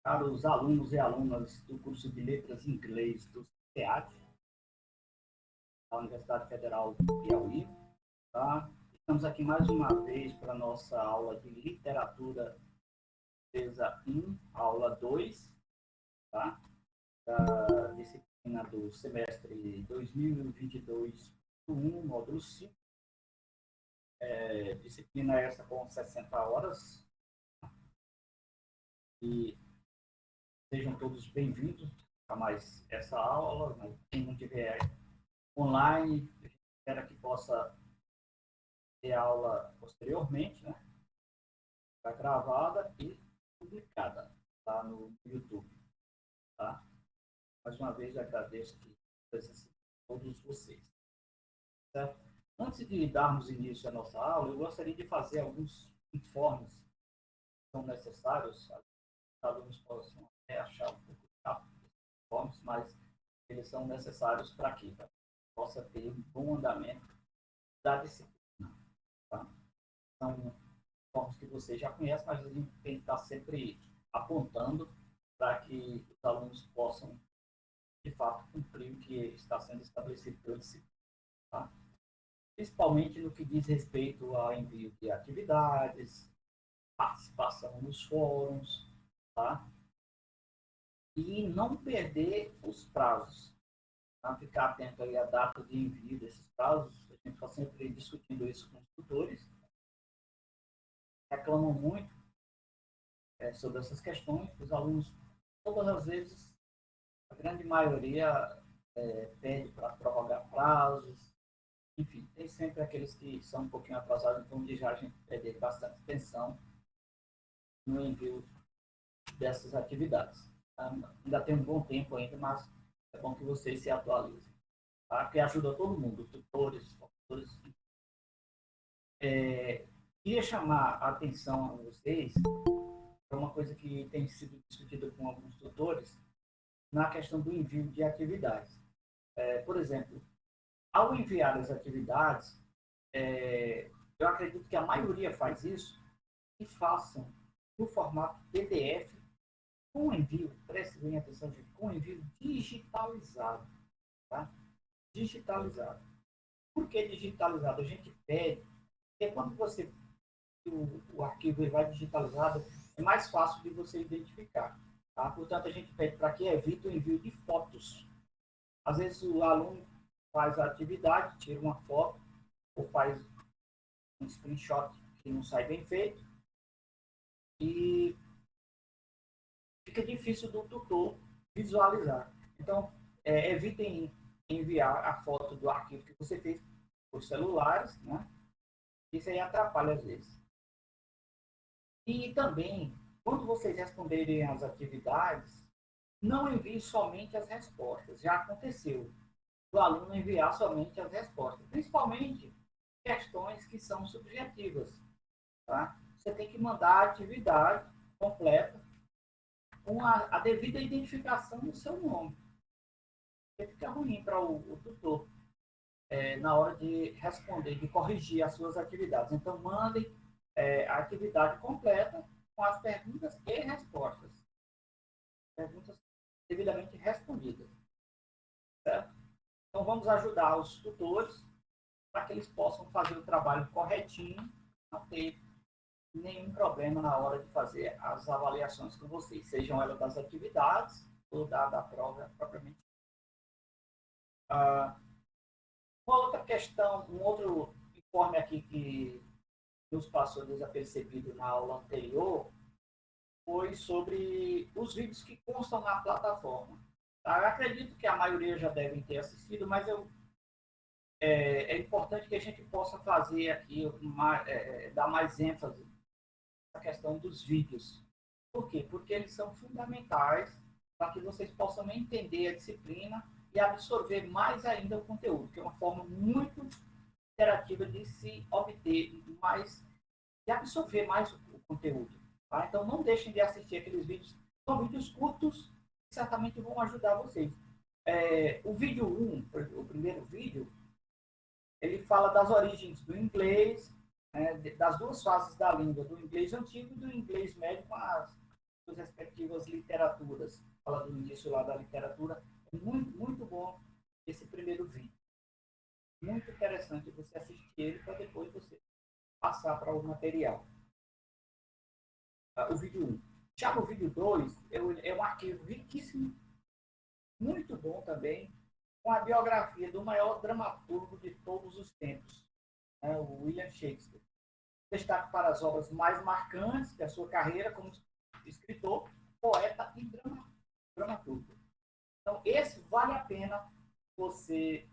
Para os alunos e alunas do curso de Letras em Inglês do SEAD, da Universidade Federal do Piauí. Tá? Estamos aqui mais uma vez para a nossa aula de Literatura Portuguesa 1, aula 2, tá? Da disciplina do semestre 2022-1, módulo 5. Disciplina essa com 60 horas. E sejam todos bem-vindos a mais essa aula. Quem não tiver online, a gente espera que possa ter aula posteriormente, né? Está gravada e publicada lá no YouTube, tá? Mais uma vez, agradeço a presença de todos vocês. Certo? Antes de darmos início à nossa aula, eu gostaria de fazer alguns informes que são necessários. Os alunos possam até achar um pouco chato esses informes, mas eles são necessários para quê? Para que possa ter um bom andamento da disciplina. Tá? São formas que você já conhece, mas a gente tem que estar sempre apontando para que os alunos possam, de fato, cumprir o que está sendo estabelecido pela disciplina. Tá? Principalmente no que diz respeito ao envio de atividades, participação nos fóruns, tá? E não perder os prazos. Tá? Ficar atento aí à data de envio desses prazos. A gente está sempre discutindo isso com os tutores. Reclamam muito sobre essas questões. Os alunos, todas as vezes, a grande maioria pede para prorrogar prazos. Enfim, tem sempre aqueles que são um pouquinho atrasados, então já a gente pede bastante atenção no envio dessas atividades. Ainda tem um bom tempo ainda, mas é bom que vocês se atualizem, tá? Que ajuda todo mundo, tutores, professores. Queria chamar a atenção a vocês para uma coisa que tem sido discutida com alguns tutores na questão do envio de atividades. Por exemplo, ao enviar as atividades, eu acredito que a maioria faz isso, e façam no formato PDF com envio, preste bem atenção, gente, com envio digitalizado, tá? Digitalizado. Por que digitalizado? A gente pede, porque quando você o arquivo vai digitalizado, é mais fácil de você identificar, tá? Portanto, a gente pede para que evite o envio de fotos. Às vezes o aluno faz a atividade, tira uma foto, ou faz um screenshot que não sai bem feito, e fica difícil do tutor visualizar. Então, evitem enviar a foto do arquivo que você fez por celulares, né? Isso aí atrapalha às vezes. E também, quando vocês responderem as atividades, não envie somente as respostas. Já aconteceu do aluno enviar somente as respostas, principalmente questões que são subjetivas. Tá? Você tem que mandar a atividade completa com a devida identificação do seu nome. Porque fica ruim para o tutor na hora de responder, de corrigir as suas atividades. Então, mandem a atividade completa com as perguntas e respostas. Perguntas devidamente respondidas. Certo? Então, vamos ajudar os tutores para que eles possam fazer o trabalho corretinho, não ter nenhum problema na hora de fazer as avaliações com vocês, sejam elas das atividades ou da prova propriamente. Uma outra questão, um outro informe aqui que nos passou desapercebido na aula anterior foi sobre os vídeos que constam na plataforma. Tá? Eu acredito que a maioria já devem ter assistido, mas é importante que a gente possa fazer aqui, dar mais ênfase na questão dos vídeos. Por quê? Porque eles são fundamentais para que vocês possam entender a disciplina e absorver mais ainda o conteúdo, que é uma forma muito interativa de se obter mais, de absorver mais o conteúdo. Tá? Então, não deixem de assistir aqueles vídeos. São vídeos curtos que certamente vão ajudar vocês. O vídeo 1, o primeiro vídeo, ele fala das origens do inglês, das duas fases da língua, do inglês antigo e do inglês médio, com suas respectivas literaturas. Fala do início lá da literatura. É muito, muito bom esse primeiro vídeo. Muito interessante você assistir ele para depois você passar para o material. O vídeo 1. Já no vídeo 2, é um arquivo riquíssimo, muito bom também, com a biografia do maior dramaturgo de todos os tempos, né, o William Shakespeare. Destaque para as obras mais marcantes da sua carreira como escritor, poeta e dramaturgo. Então, esse vale a pena você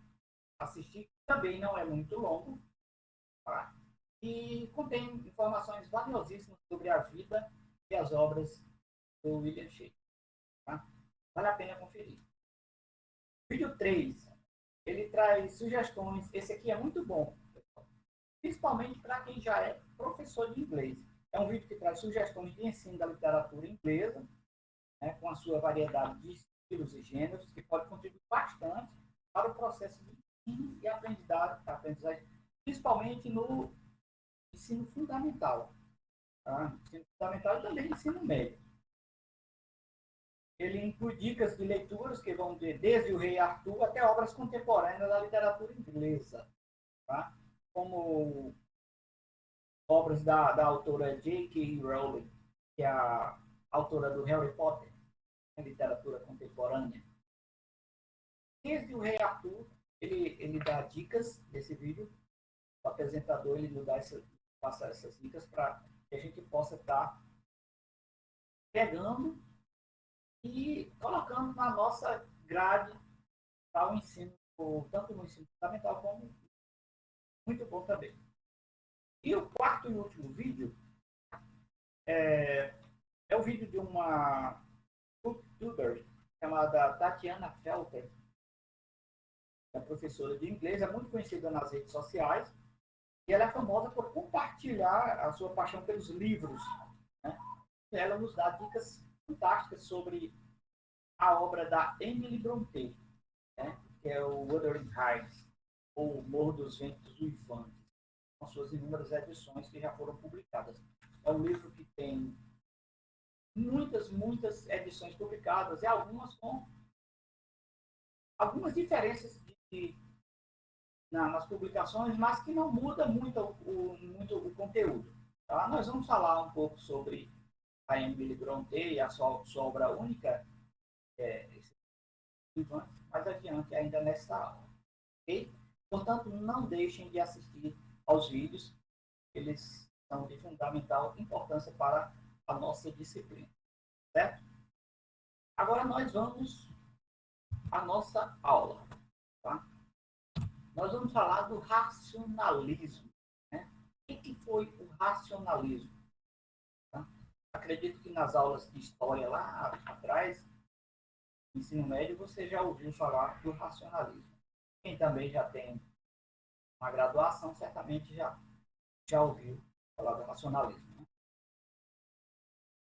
assistir, também não é muito longo, tá? E contém informações valiosíssimas sobre a vida e as obras do William Shakespeare. Tá? Vale a pena conferir. Vídeo 3, ele traz sugestões. Esse aqui é muito bom, principalmente para quem já é professor de inglês. É um vídeo que traz sugestões de ensino da literatura inglesa, né, com a sua variedade de estilos e gêneros, que pode contribuir bastante para o processo de ensino e aprendizagem, principalmente no ensino fundamental. Tá? Ensino fundamental e também ensino médio. Ele inclui dicas de leituras que vão desde o Rei Arthur até obras contemporâneas da literatura inglesa, tá? Como obras da autora J.K. Rowling, que é a autora do Harry Potter, a literatura contemporânea. Desde o Rei Arthur, ele dá dicas desse vídeo, o apresentador ele nos passa essas dicas para que a gente possa estar pegando e colocando na nossa grade para o ensino, tanto no ensino fundamental como muito bom também. E o quarto e último vídeo é o vídeo de uma booktuber chamada Tatiana Felter, que é professora de inglês, é muito conhecida nas redes sociais, e ela é famosa por compartilhar a sua paixão pelos livros, né? E ela nos dá dicas fantásticas sobre a obra da Emily Brontë, né? Que é o Wuthering Heights, ou Morro dos Ventos Uivantes, com suas inúmeras edições que já foram publicadas. É um livro que tem muitas edições publicadas, e algumas com algumas diferenças nas publicações, mas que não muda muito o conteúdo. Tá? Nós vamos falar um pouco sobre a Emily Brontë e a sua obra única, mais adiante ainda nesta aula. Okay? Portanto, não deixem de assistir aos vídeos, eles são de fundamental importância para a nossa disciplina. Certo? Agora nós vamos à nossa aula. Tá? Nós vamos falar do racionalismo. Né? O que foi o racionalismo? Tá? Acredito que nas aulas de história lá atrás, no ensino médio, você já ouviu falar do racionalismo. Quem também já tem uma graduação, certamente já ouviu falar do racionalismo. Né?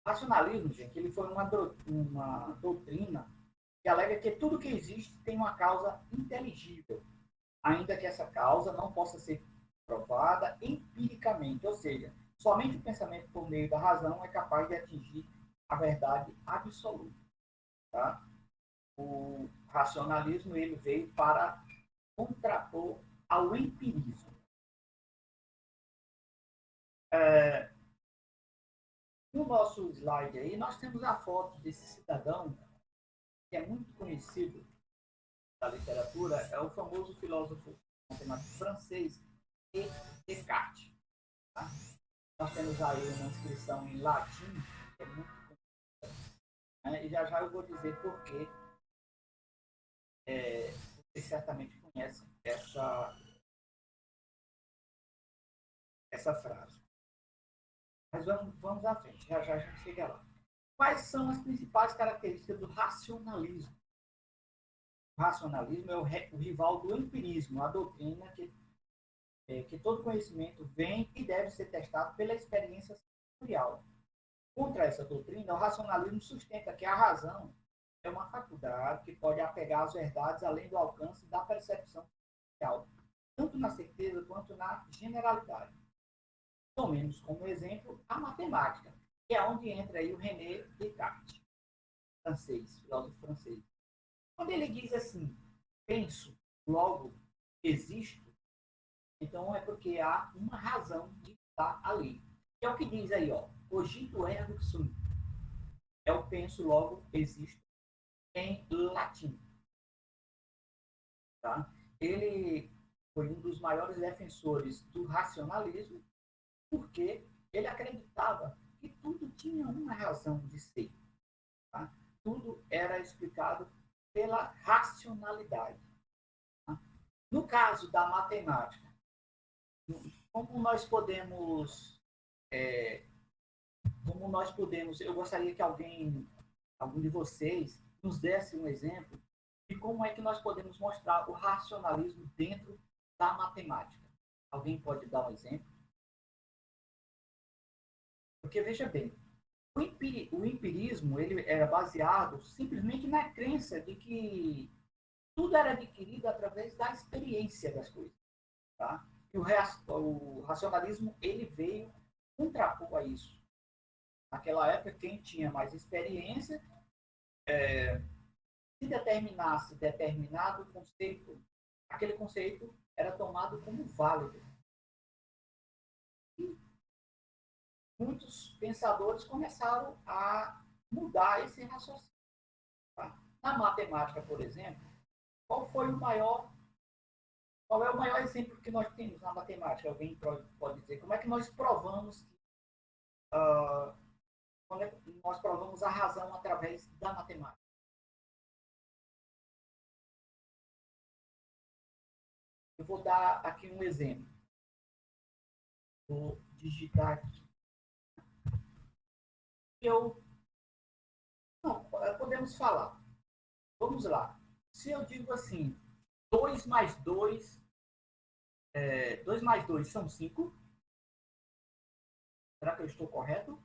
O racionalismo, gente, ele foi uma doutrina que alega que tudo que existe tem uma causa inteligível, ainda que essa causa não possa ser provada empiricamente, ou seja, somente o pensamento por meio da razão é capaz de atingir a verdade absoluta. Tá? O racionalismo ele veio para contrapor ao empirismo. No nosso slide aí, nós temos a foto desse cidadão que é muito conhecido da literatura, é o famoso filósofo matemático francês Descartes. Tá? Nós temos aí uma inscrição em latim, que é muito conhecida, né? E já eu vou dizer por quê. Vocês certamente conhecem essa frase. Mas vamos à frente, já a gente chega lá. Quais são as principais características do racionalismo? O racionalismo é o rival do empirismo, a doutrina que todo conhecimento vem e deve ser testado pela experiência sensorial. Contra essa doutrina, o racionalismo sustenta que a razão é uma faculdade que pode apegar as verdades além do alcance da percepção sensorial, tanto na certeza quanto na generalidade. Tomemos como exemplo a matemática. que é onde entra aí o René Descartes, francês, filósofo francês. Quando ele diz assim, penso, logo existo, então é porque há uma razão de estar ali. É o que diz aí, ó, cogito ergo sum. É o penso, logo existo, em latim. Tá? Ele foi um dos maiores defensores do racionalismo, porque ele acreditava que tudo tinha uma razão de ser. Tá? Tudo era explicado pela racionalidade. Tá? No caso da matemática, como nós podemos, eu gostaria que algum de vocês, nos desse um exemplo de como é que nós podemos mostrar o racionalismo dentro da matemática. Alguém pode dar um exemplo? Porque, veja bem, o empirismo ele era baseado simplesmente na crença de que tudo era adquirido através da experiência das coisas. Tá? E o racionalismo ele veio contrapor a isso. Naquela época, quem tinha mais experiência, se determinasse determinado conceito, aquele conceito era tomado como válido. E muitos pensadores começaram a mudar esse raciocínio. Tá? Na matemática, por exemplo, qual é o maior exemplo que nós temos na matemática? Alguém pode dizer como é que nós provamos quando é que nós provamos a razão através da matemática? Eu vou dar aqui um exemplo. Vou digitar aqui. Não, podemos falar. Vamos lá. Se eu digo assim, 2 mais 2, 2 mais 2 são 5. Será que eu estou correto?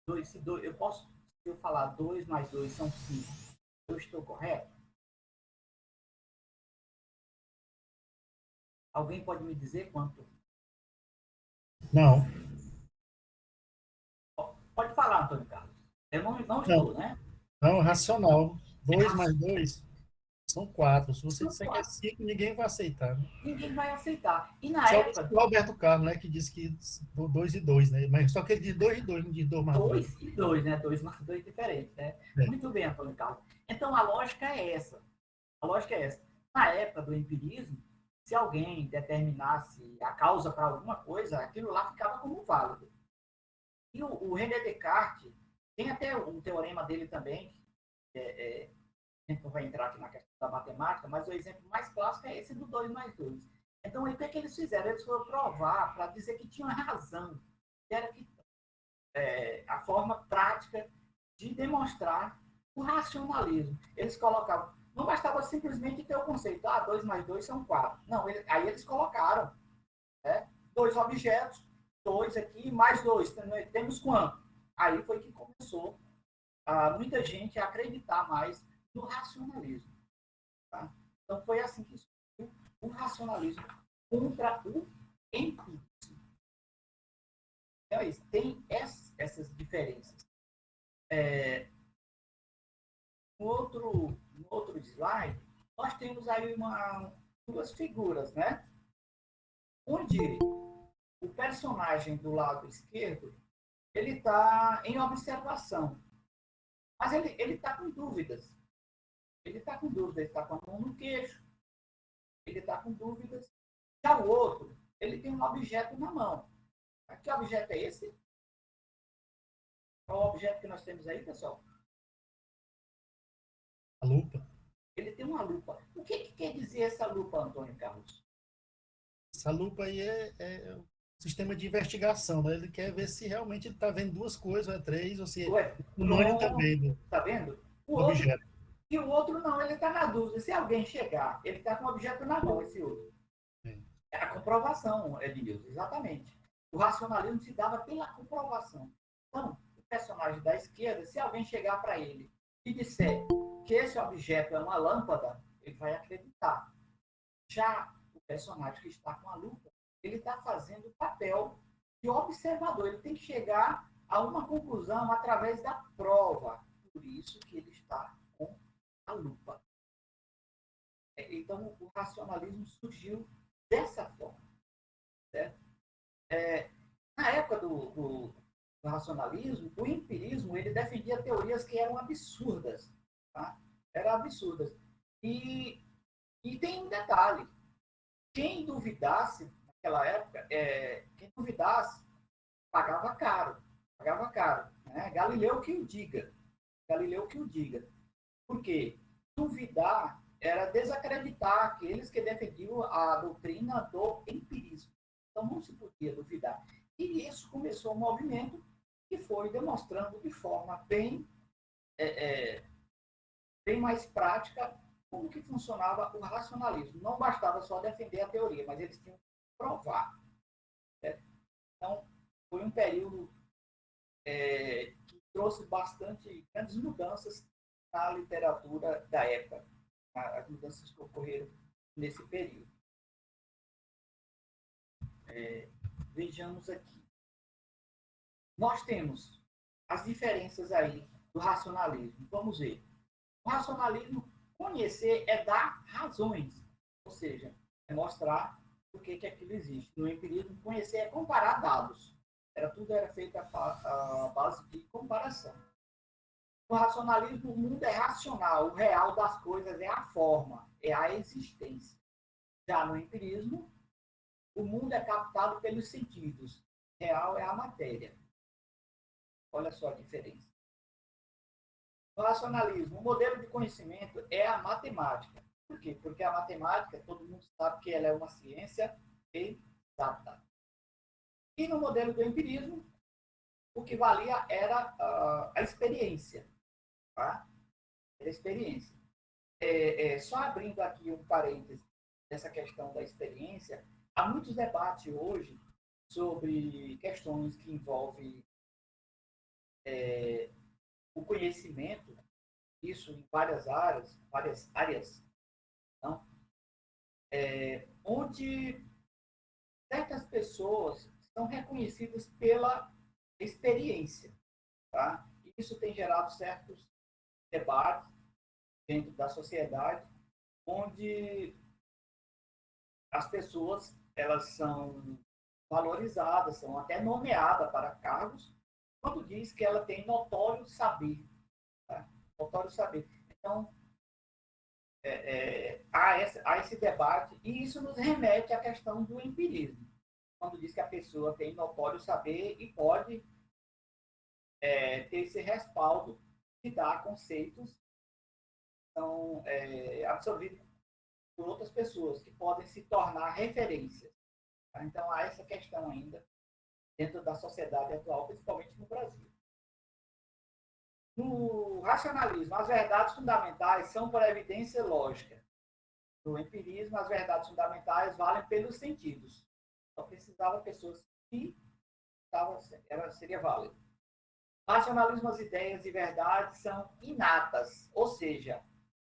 Se eu falar 2 mais 2 são 5, eu estou correto? Alguém pode me dizer quanto? Não. Pode falar, Antônio Carlos. Eu não Não, estou, né? não, racional. É 2 mais 2 são 4. Se você são disser que é 4. 5, ninguém vai aceitar. Né? Ninguém vai aceitar. E na Só época, o Alberto Carlos, né, que diz que 2 e 2, né? Mas só que ele diz 2 e 2, não diz 2 mais 2. 2 e 2, né? 2 mais 2 diferentes, né? É. Muito bem, Antônio Carlos. Então, a lógica é essa. A lógica é essa. Na época do empirismo, se alguém determinasse a causa para alguma coisa, aquilo lá ficava como válido. E o René Descartes, tem até um teorema dele também, a gente não vai entrar aqui na questão da matemática, mas o exemplo mais clássico é esse do 2 mais 2. Então, o que é que eles fizeram? Eles foram provar para dizer que tinha razão, que era que, a forma prática de demonstrar o racionalismo. Eles colocavam, não bastava simplesmente ter o conceito, 2 mais 2 são 4. Não, aí eles colocaram, né, 2 objetos, 2 aqui, mais 2, temos quanto? Aí foi que começou muita gente a acreditar mais no racionalismo. Tá? Então foi assim que surgiu o racionalismo contra o empirismo. Então é isso, tem essas diferenças. No outro slide, nós temos aí duas figuras, né? Onde o personagem do lado esquerdo ele está em observação, mas ele está com dúvidas. Ele está com dúvidas, ele está com a mão no queixo, ele está com dúvidas. Já o outro, ele tem um objeto na mão. Que objeto é esse? Qual é o objeto que nós temos aí, pessoal? A lupa. Ele tem uma lupa. O que quer dizer essa lupa, Antônio Carlos? Essa lupa aí é um sistema de investigação, né? Ele quer ver se realmente ele está vendo duas coisas, ou é três, ou se Ué, o humano está pronto. vendo Tá vendo? O o outro, objeto. e o outro não, ele está na dúvida. Se alguém chegar, ele está com o objeto na mão, esse outro. É. É a comprovação, Edmilson, exatamente. O racionalismo se dava pela comprovação. Então, o personagem da esquerda, se alguém chegar para ele e disser que esse objeto é uma lâmpada, ele vai acreditar. Já o personagem que está com a lupa, ele está fazendo o papel de observador. Ele tem que chegar a uma conclusão através da prova. Por isso que ele está com a lupa. Então, o racionalismo surgiu dessa forma. Certo? Na época do racionalismo, o empirismo ele defendia teorias que eram absurdas. Tá? Eram absurdas. E tem um detalhe. Quem duvidasse, naquela época, quem duvidasse, pagava caro. Pagava caro. Né? Galileu que o diga. Galileu que o diga. Por quê? Duvidar era desacreditar aqueles que defendiam a doutrina do empirismo. Então, não se podia duvidar. E isso começou um movimento que foi demonstrando de forma bem mais prática como que funcionava o racionalismo. Não bastava só defender a teoria, mas eles tinham que provar. Certo? Então, foi um período que trouxe bastante grandes mudanças na literatura da época, as mudanças que ocorreram nesse período. Vejamos aqui. Nós temos as diferenças aí do racionalismo. Vamos ver. O racionalismo, conhecer é dar razões, ou seja, é mostrar por que aquilo existe. No empirismo, conhecer é comparar dados. Tudo era feito à base de comparação. No racionalismo, o mundo é racional, o real das coisas é a forma, é a existência. Já no empirismo, o mundo é captado pelos sentidos, o real é a matéria. Olha só a diferença. No racionalismo, o modelo de conhecimento é a matemática. Por quê? Porque a matemática, todo mundo sabe que ela é uma ciência exata. E no modelo do empirismo, o que valia era a experiência. Tá? Era a experiência. Só abrindo aqui um parêntese nessa questão da experiência, há muitos debates hoje sobre questões que envolvem o conhecimento, isso em várias áreas, não? Onde certas pessoas são reconhecidas pela experiência. Tá? E isso tem gerado certos debates dentro da sociedade, onde as pessoas elas são valorizadas, são até nomeadas para cargos, quando diz que ela tem notório saber. Tá? Notório saber. Então, há esse debate, e isso nos remete à questão do empirismo, quando diz que a pessoa tem notório saber e pode ter esse respaldo de dar conceitos que são absorvidos por outras pessoas, que podem se tornar referências. Tá? Então, há essa questão ainda dentro da sociedade atual, principalmente no Brasil. No racionalismo, as verdades fundamentais são por evidência lógica. No empirismo, as verdades fundamentais valem pelos sentidos. Só precisava pessoas que seria válido. No racionalismo, as ideias e verdades são inatas, ou seja,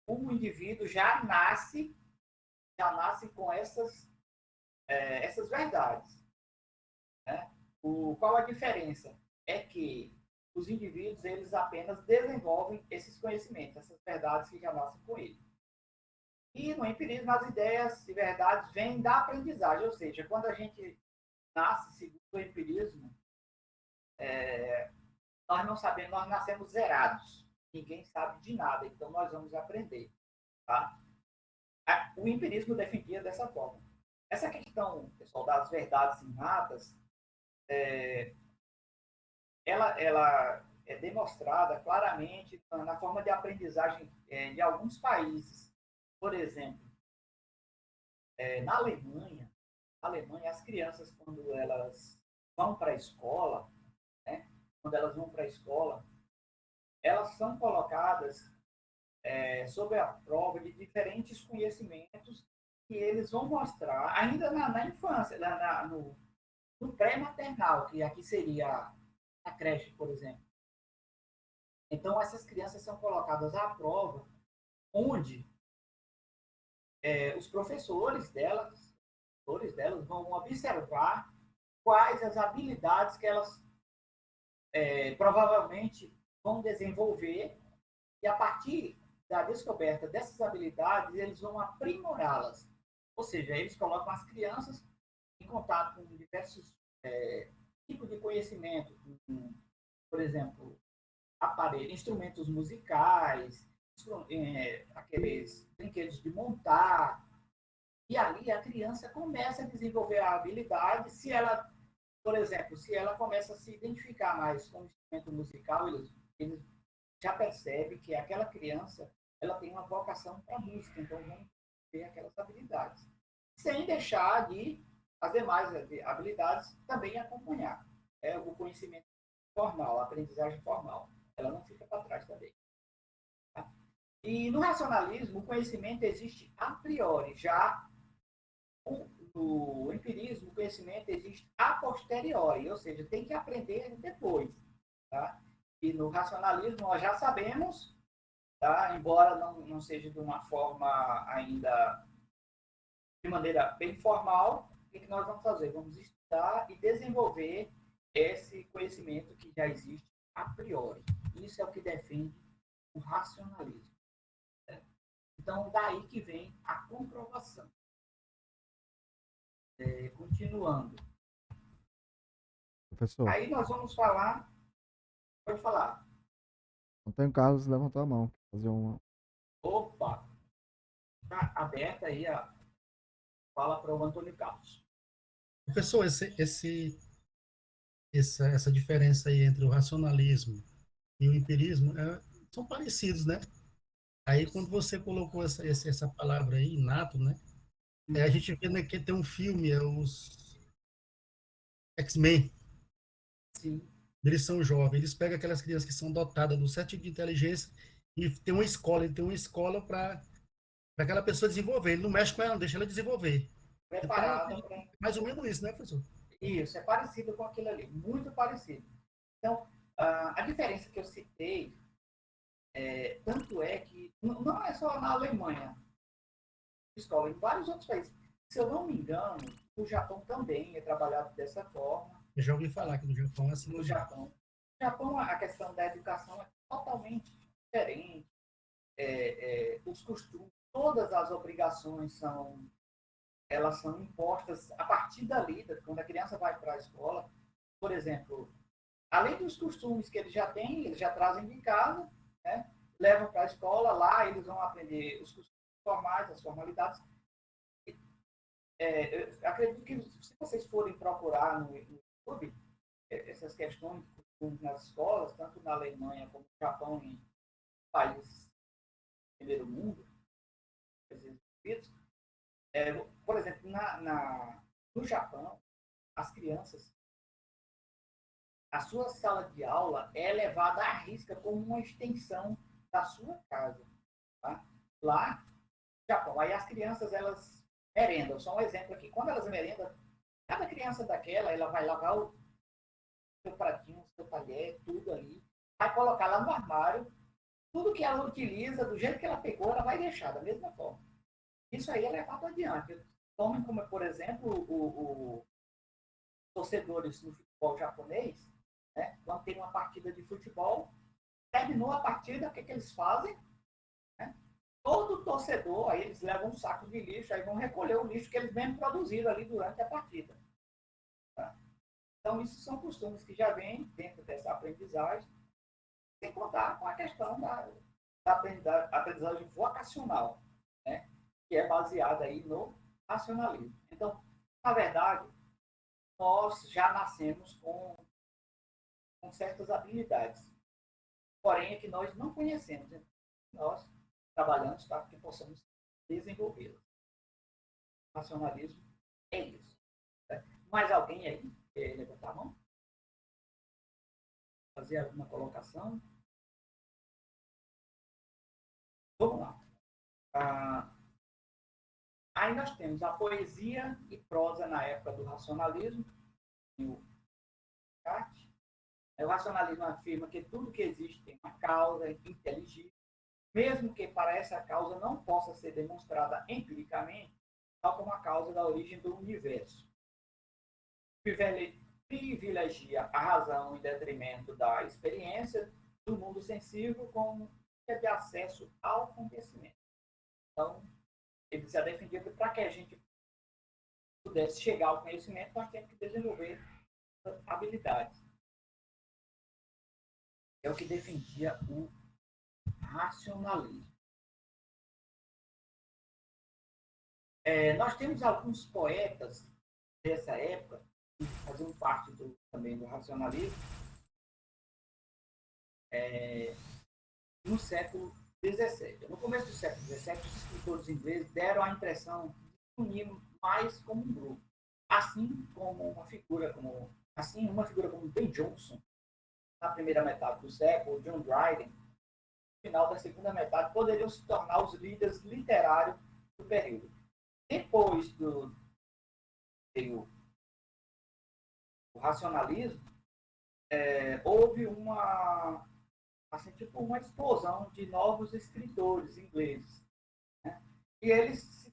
o indivíduo já nasce com essas verdades. Né? Qual a diferença? É que os indivíduos eles apenas desenvolvem esses conhecimentos, essas verdades que já nascem com ele. E no empirismo, as ideias e verdades vêm da aprendizagem, ou seja, quando a gente nasce segundo o empirismo, nós não sabemos, nós nascemos zerados. Ninguém sabe de nada, então nós vamos aprender. Tá? O empirismo defendia dessa forma. Essa questão, pessoal, das verdades inatas, ela é demonstrada claramente na forma de aprendizagem de alguns países. Por exemplo, na Alemanha, as crianças, quando elas vão para a escola, né, elas são colocadas sob a prova de diferentes conhecimentos que eles vão mostrar, ainda na infância, no pré-maternal, que aqui seria a creche, por exemplo. Então, essas crianças são colocadas à prova, onde os professores delas vão observar quais as habilidades que elas provavelmente vão desenvolver, e a partir da descoberta dessas habilidades, eles vão aprimorá-las. Ou seja, eles colocam as crianças em contato com diversos tipos de conhecimento, por exemplo, aparelhos, instrumentos musicais, aqueles brinquedos de montar, e ali a criança começa a desenvolver a habilidade. Se ela, por exemplo, se ela começa a se identificar mais com o instrumento musical, eles já percebem que aquela criança ela tem uma vocação para a música, então vão ter aquelas habilidades. Sem deixar de as demais habilidades também acompanhar. O conhecimento formal, a aprendizagem formal, ela não fica para trás também. Tá? E no racionalismo, o conhecimento existe a priori, já no empirismo, o conhecimento existe a posteriori, ou seja, tem que aprender depois. Tá? E no racionalismo, nós já sabemos, tá? Embora não seja de uma forma ainda, de maneira bem formal, o que nós vamos fazer? Vamos estudar e desenvolver esse conhecimento que já existe a priori. Isso é o que defende o racionalismo. Né? Então, daí que vem a comprovação. Continuando. Professor, Aí nós vamos falar. Pode falar. Antônio Carlos levantou a mão. Fazer uma. Opa! Está aberta aí a fala para o Antônio Carlos. Professor, essa diferença aí entre o racionalismo e o empirismo são parecidos, né? Aí, quando você colocou essa palavra aí, inato, né? A gente vê, né, que tem um filme, os X-Men. Sim. Eles são jovens, eles pegam aquelas crianças que são dotadas do certo tipo de inteligência e tem uma escola, para aquela pessoa desenvolver. Ele não mexe com ela, não deixa ela desenvolver. Então, Preparada para. mais ou menos isso, né, professor? Isso, é parecido com aquilo ali, muito parecido. Então, a diferença que eu citei, tanto é que não é só na Alemanha, escola, em vários outros países. Se eu não me engano, o Japão também é trabalhado dessa forma. Eu já ouvi falar que no Japão é assim. No Japão. No Japão, a questão da educação é totalmente diferente. Os costumes, todas as obrigações elas são impostas a partir dali, quando a criança vai para a escola. Por exemplo, além dos costumes que eles já têm, eles já trazem de casa, né? Levam para a escola, lá eles vão aprender os costumes formais, as formalidades. Eu acredito que se vocês forem procurar no YouTube essas questões de costumes nas escolas, tanto na Alemanha como no Japão, em países do primeiro mundo, por exemplo, no Japão, as crianças, a sua sala de aula é levada à risca como uma extensão da sua casa. Tá? Lá no Japão, aí as crianças, elas merendam. Só um exemplo aqui. Quando elas merendam, cada criança daquela, ela vai lavar o seu pratinho, o seu talher, tudo ali, vai colocar lá no armário, tudo que ela utiliza, do jeito que ela pegou, ela vai deixar da mesma forma. Isso aí é levado adiante. Tomem como, por exemplo, os torcedores no futebol japonês, né? Quando tem uma partida de futebol, terminou a partida, o que eles fazem? Né? Todo torcedor, aí eles levam um saco de lixo, aí vão recolher o lixo que eles mesmos produziram ali durante a partida. Tá? Então, isso são costumes que já vêm dentro dessa aprendizagem, sem contar com a questão da aprendizagem vocacional, né? Que é baseada aí no racionalismo. Então, na verdade, nós já nascemos com certas habilidades, porém é que nós não conhecemos. Então, nós trabalhamos para que possamos desenvolvê-las. O racionalismo é isso. Né? Mais alguém aí quer levantar a mão? Fazer alguma colocação? Vamos lá. Aí nós temos a poesia e prosa na época do racionalismo. O racionalismo afirma que tudo que existe tem uma causa inteligível, mesmo que para essa causa não possa ser demonstrada empiricamente, tal como a causa da origem do universo. privilegia a razão em detrimento da experiência do mundo sensível como de acesso ao conhecimento. Então, ele já defendia que para que a gente pudesse chegar ao conhecimento, nós temos que desenvolver habilidades. É o que defendia o racionalismo. Nós temos alguns poetas dessa época que faziam parte também do racionalismo no século XVII. No começo do século XVII, os escritores ingleses deram a impressão de se unir mais como um grupo, uma figura como Ben Jonson na primeira metade do século, John Dryden no final da segunda metade, poderiam se tornar os líderes literários do período. Depois do racionalismo, houve uma explosão de novos escritores ingleses, né? E eles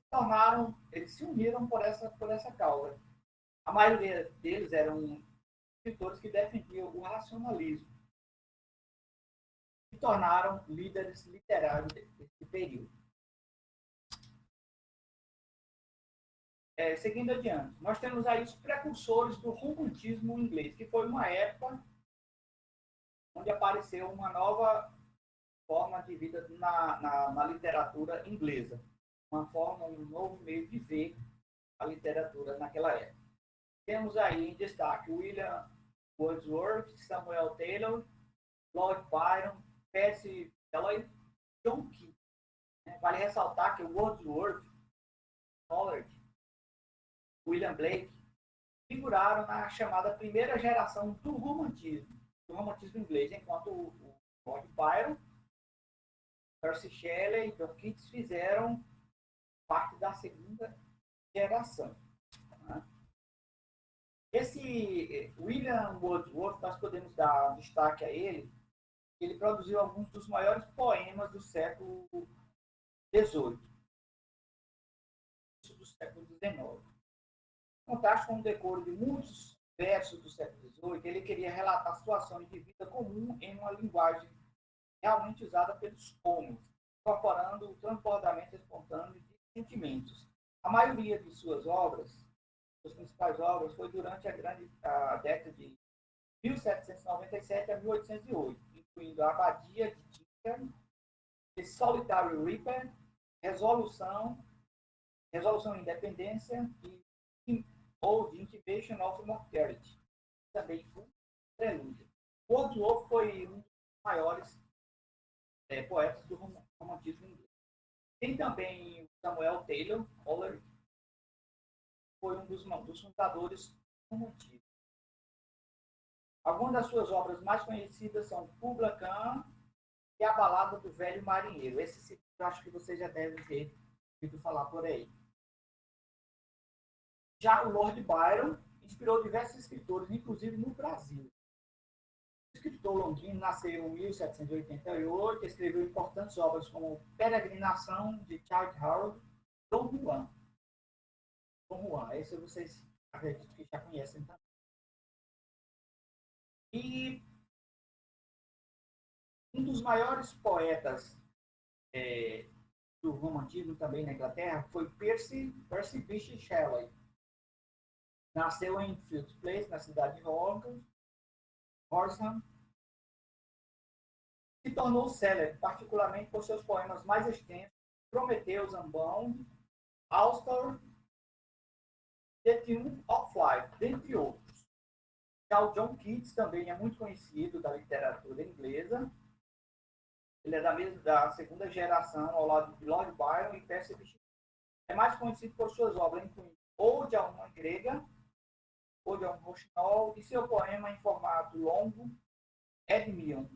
se uniram por essa causa. A maioria deles eram escritores que defendiam o racionalismo e tornaram líderes literários desse período. Seguindo adiante, nós temos aí os precursores do romantismo inglês, que foi uma época onde apareceu uma nova forma de vida na literatura inglesa, um novo meio de ver a literatura naquela época. Temos aí em destaque William Wordsworth, Samuel Taylor, Lord Byron, Percy Shelley, John Keats. Vale ressaltar que o Wordsworth, Coleridge, William Blake figuraram na chamada primeira geração do romantismo inglês, enquanto o Lord Byron, Percy Shelley e John Keats fizeram parte da segunda geração. Esse William Wordsworth, nós podemos dar destaque a ele. Ele produziu alguns dos maiores poemas do século XVIII, do século XIX. Em contraste com o decoro de muitos versos do século XVIII, ele queria relatar situações de vida comum em uma linguagem realmente usada pelos homens, incorporando o transbordamento espontâneo de sentimentos. A maioria de suas principais obras, foi durante a década de 1797 a 1808, incluindo a Abadia de Tinker, The Solitary Reaper, Resolução e Independência ou The Incubation of Mortality, também o Prelúdio. Wordsworth foi um dos maiores poetas do romantismo inglês. Tem também Samuel Taylor, Coleridge, foi um dos fundadores do romantismo. Algumas das suas obras mais conhecidas são Kubla Khan e A Balada do Velho Marinheiro. Esse eu acho que vocês já devem ter ouvido falar por aí. Já o Lord Byron inspirou diversos escritores, inclusive no Brasil. O escritor londrino nasceu em 1788, escreveu importantes obras como Peregrinação de Childe Harold, Dom Juan. Esse vocês acredito que já conhecem também. E um dos maiores poetas do romantismo também na Inglaterra foi Percy Bysshe Shelley. Nasceu em Fields Place, na cidade de Horsham. Se tornou célebre, particularmente por seus poemas mais extensos, Prometheus Unbound, Astor, The Triumph of Life, dentre outros. Já o John Keats também é muito conhecido da literatura inglesa. Ele é da segunda geração, ao lado de Lord Byron e Percy Bysshe. É mais conhecido por suas obras, incluindo Ode a uma Grega, Ode a um Roxinol e seu poema em formato longo, Edmion.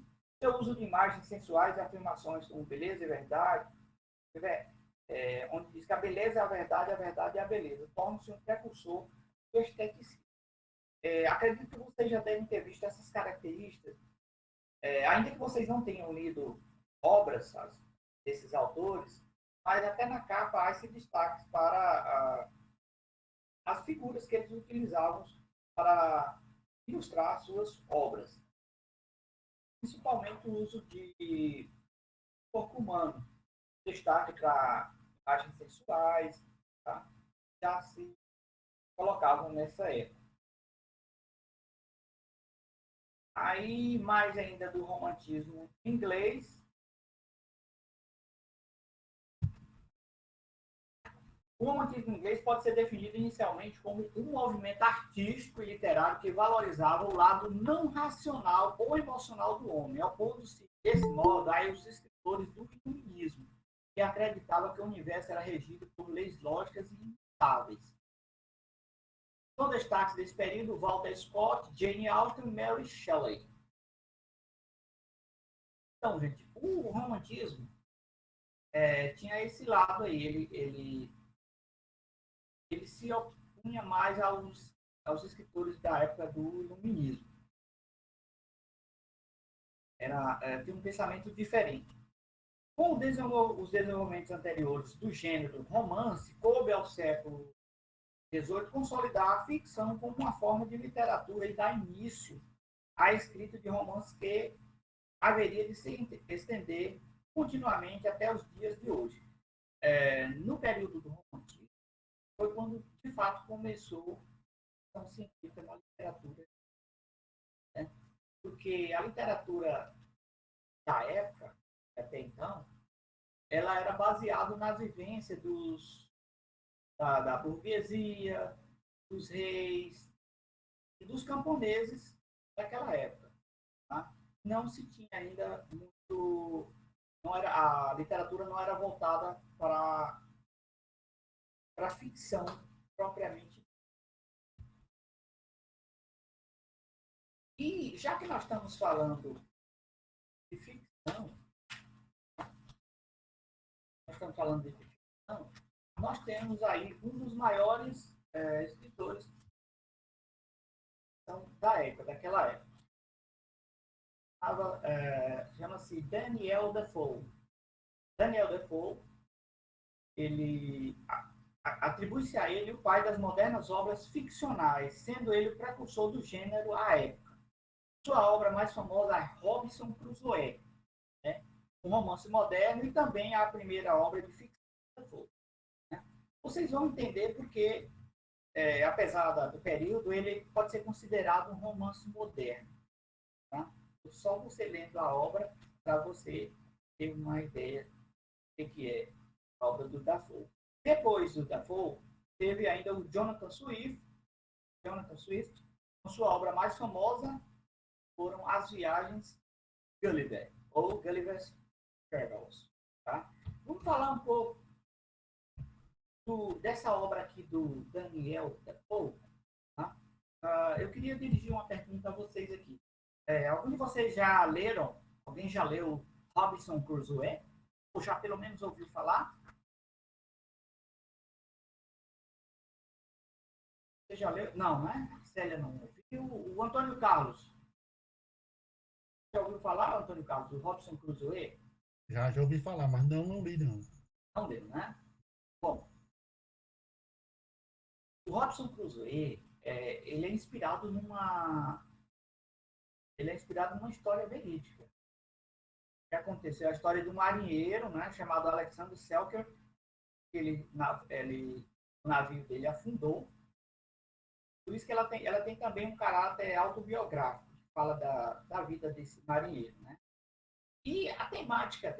Seu uso de imagens sensuais e afirmações como beleza e verdade, onde diz que a beleza é a verdade é a beleza, torna-se um precursor do esteticismo. Acredito que vocês já devem ter visto essas características, ainda que vocês não tenham lido obras desses autores, mas até na capa há esse destaque para as figuras que eles utilizavam para ilustrar suas obras, principalmente o uso de corpo humano, destaque para imagens sensuais, tá? Já se colocavam nessa época. Aí, mais ainda do romantismo inglês, o romantismo inglês pode ser definido inicialmente como um movimento artístico e literário que valorizava o lado não racional ou emocional do homem, opondo-se, desse modo, aos escritores do iluminismo, que acreditavam que o universo era regido por leis lógicas e imutáveis. São destaques desse período Walter Scott, Jane Austen e Mary Shelley. Então, gente, o romantismo tinha esse lado aí, ele se opunha mais aos escritores da época do iluminismo. Tinha um pensamento diferente. Com os desenvolvimentos anteriores do gênero romance, coube ao século XVIII consolidar a ficção como uma forma de literatura e dar início à escrita de romances que haveria de se estender continuamente até os dias de hoje. No período do romantismo, foi quando, de fato, começou a científica na literatura. Né? Porque a literatura da época, até então, ela era baseada na vivência da burguesia, dos reis e dos camponeses daquela época. Tá? Não se tinha ainda muito... a literatura não era voltada para a ficção propriamente. E já que nós estamos falando de ficção, nós temos aí um dos maiores escritores daquela época. Chama-se Daniel Defoe. Daniel Defoe, ele atribui-se a ele o pai das modernas obras ficcionais, sendo ele o precursor do gênero à época. Sua obra mais famosa é Robinson Crusoe, né? Um romance moderno e também a primeira obra de ficção de Defoe. Né? Vocês vão entender porque, apesar do período, ele pode ser considerado um romance moderno. Tá? Só você lendo a obra para você ter uma ideia do que é a obra do Defoe. Depois do Defoe, teve ainda o Jonathan Swift. Com sua obra mais famosa foram As Viagens de Gulliver, ou Gulliver's Travels. Tá? Vamos falar um pouco dessa obra aqui do Daniel Defoe. Tá? Eu queria dirigir uma pergunta a vocês aqui. Algum de vocês já leram? Alguém já leu Robinson Crusoe? Ou já pelo menos ouviu falar? Você já leu? Não, né? Célia não ouviu. O Antônio Carlos. Já ouviu falar, Antônio Carlos, do Robinson Crusoe? Já ouvi falar, mas não li, não. Não leu, né? Bom, o Robinson Crusoe, ele é inspirado numa história verídica. O que aconteceu? A história de um marinheiro, né, chamado Alexander Selkirk, que o navio dele afundou. Por isso que ela tem também um caráter autobiográfico, que fala da vida desse marinheiro. Né? E a temática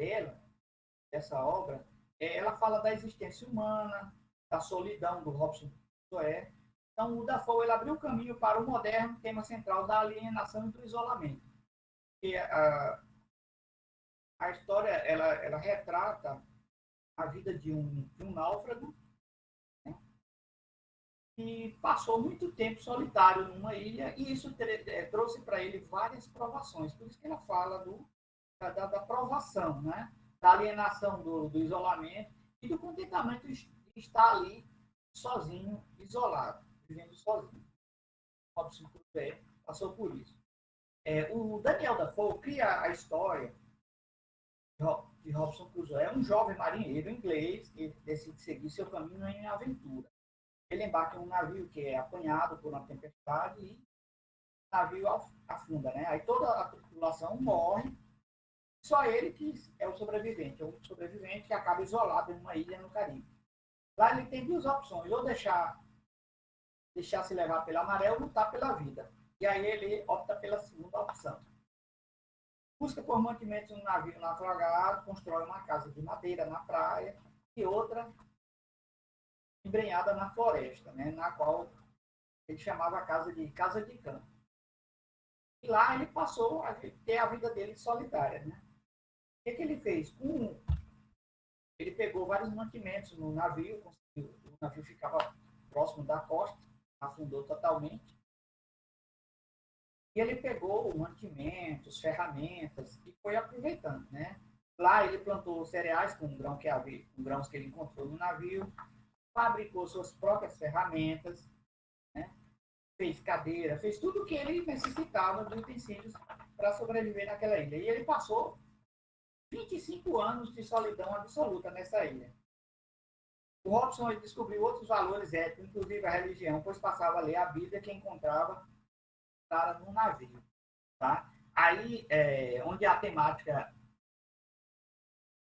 dessa obra, ela fala da existência humana, da solidão do Robinson Crusoe. Então, o Defoe ele abriu o caminho para o moderno tema central da alienação e do isolamento. E a história ela retrata a vida de um náufrago, né, que passou muito tempo solitário numa ilha, e isso trouxe para ele várias provações. Por isso que ela fala da provação, né, da alienação, do isolamento e do contentamento de estar ali sozinho, isolado, vivendo sozinho. Robinson Crusoe passou por isso. O Daniel Defoe cria a história de Robinson Crusoe. É um jovem marinheiro inglês que decide seguir seu caminho em aventura. ele embarca em um navio que é apanhado por uma tempestade e o navio afunda, né? Aí toda a tripulação morre, só ele que é o sobrevivente, que acaba isolado em uma ilha no Caribe. Lá ele tem duas opções, ou deixar se levar pela maré ou lutar pela vida. E aí ele opta pela segunda opção. Busca por mantimentos no navio naufragado, constrói uma casa de madeira na praia e outra embrenhada na floresta, né, na qual ele chamava a casa de campo. E lá ele passou a ter a vida dele solitária, né? O que ele fez? Ele pegou vários mantimentos no navio, o navio ficava próximo da costa, afundou totalmente. E ele pegou mantimentos, ferramentas e foi aproveitando, né? Lá ele plantou cereais com grãos que ele encontrou no navio, fabricou suas próprias ferramentas, né? Fez cadeira, fez tudo o que ele necessitava de utensílios para sobreviver naquela ilha. E ele passou 25 anos de solidão absoluta nessa ilha. O Robson descobriu outros valores éticos, inclusive a religião, pois passava a ler a Bíblia que encontrava no navio. Tá? Aí, onde a temática